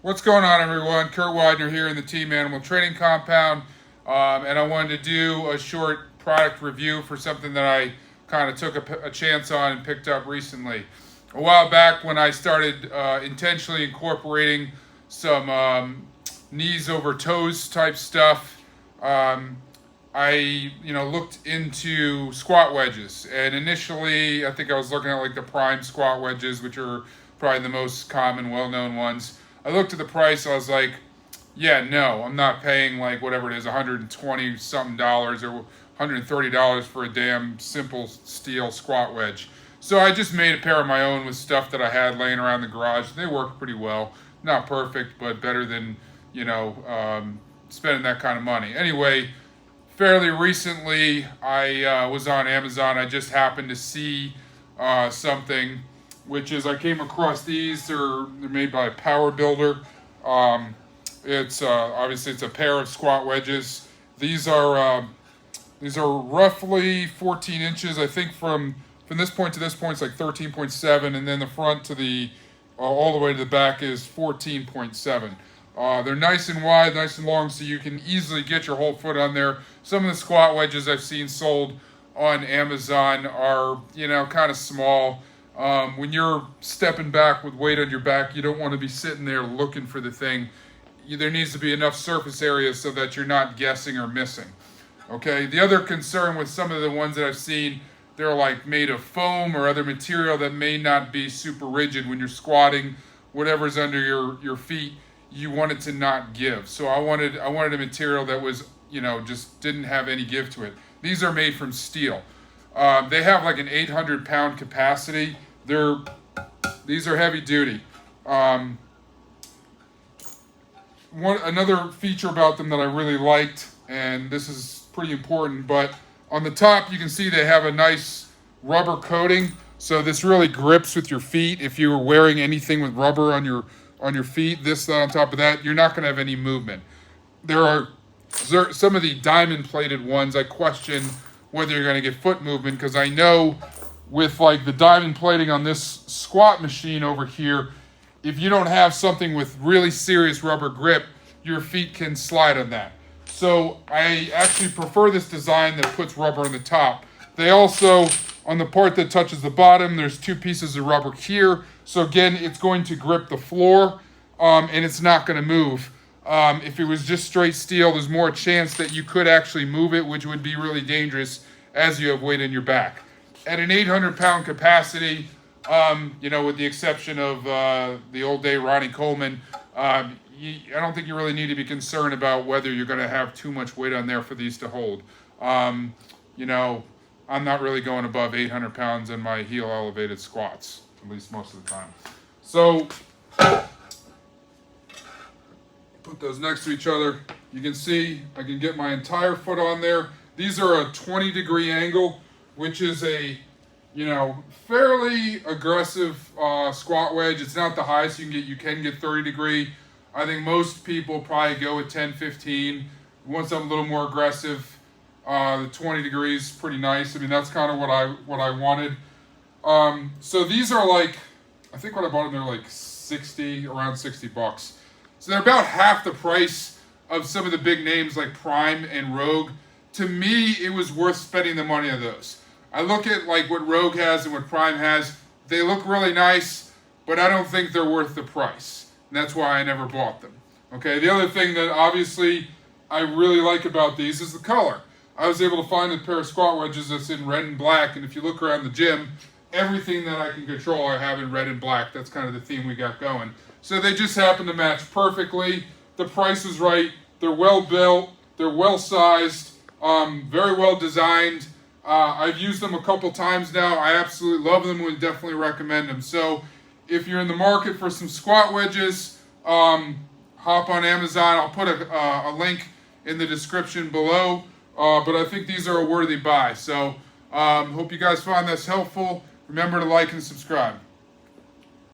What's going on, everyone? Kurt Widener here in the Team Animal Training Compound, and I wanted to do a short product review for something that I kind of took a chance on and picked up recently. A while back, when I started intentionally incorporating some knees over toes type stuff, I looked into squat wedges, and initially I think I was looking at like the Prime squat wedges, which are probably the most common, well-known ones. I looked at the price. I was like, yeah, no, I'm not paying like whatever it is, $120 something or $130 for a damn simple steel squat wedge. So I just made a pair of my own with stuff that I had laying around the garage. They work pretty well. Not perfect, but better than, spending that kind of money. Anyway, fairly recently, I was on Amazon. I just happened to see something, which is I came across these. They're made by PWRBLDR. It's obviously it's a pair of squat wedges. These are roughly 14 inches. I think from this point to this point it's like 13.7, and then the front to the all the way to the back is 14.7. They're nice and wide, nice and long, so you can easily get your whole foot on there. Some of the squat wedges I've seen sold on Amazon are, kind of small. When you're stepping back with weight on your back, you don't want to be sitting there looking for the thing. There needs to be enough surface area so that you're not guessing or missing. Okay, the other concern with some of the ones that I've seen, they're like made of foam or other material that may not be super rigid when you're squatting. Whatever's under your feet, you want it to not give. So I wanted a material that was, just didn't have any give to it. These are made from steel. They have like an 800-pound capacity. These are heavy duty. Another feature about them that I really liked, and this is pretty important, but on the top you can see they have a nice rubber coating, so this really grips with your feet. If you were wearing anything with rubber on your feet, that on top of that, you're not going to have any movement. There are some of the diamond plated ones, I question whether you're going to get foot movement, because I know with like the diamond plating on this squat machine over here, if you don't have something with really serious rubber grip, your feet can slide on that. So I actually prefer this design that puts rubber on the top. They also, on the part that touches the bottom, there's two pieces of rubber here. So again, it's going to grip the floor, and it's not going to move. If it was just straight steel, there's more chance that you could actually move it, which would be really dangerous as you have weight in your back. At an 800-pound capacity, with the exception of the old day Ronnie Coleman, I don't think you really need to be concerned about whether you're going to have too much weight on there for these to hold. I'm not really going above 800 pounds in my heel elevated squats, at least most of the time. So put those next to each other. You can see I can get my entire foot on there. These are a 20-degree angle, which is a fairly aggressive squat wedge. It's not the highest you can get. You can get 30-degree. I think most people probably go with 10, 15. Want something a little more aggressive, the 20 degrees, pretty nice. I mean, that's kind of what I wanted. So these are like, I think when I bought them, they're like around 60 bucks. So they're about half the price of some of the big names like Prime and Rogue. To me, it was worth spending the money on those. I look at like what Rogue has and what Prime has. They look really nice, but I don't think they're worth the price. And that's why I never bought them. Okay, the other thing that obviously I really like about these is the color. I was able to find a pair of squat wedges that's in red and black, and if you look around the gym, everything that I can control I have in red and black. That's kind of the theme we got going. So they just happen to match perfectly. The price is right. They're well built. They're well sized. Very well designed. I've used them a couple times now. I absolutely love them. Would definitely recommend them. So if you're in the market for some squat wedges, hop on Amazon. I'll put a link in the description below. But I think these are a worthy buy. So hope you guys found this helpful. Remember to like and subscribe.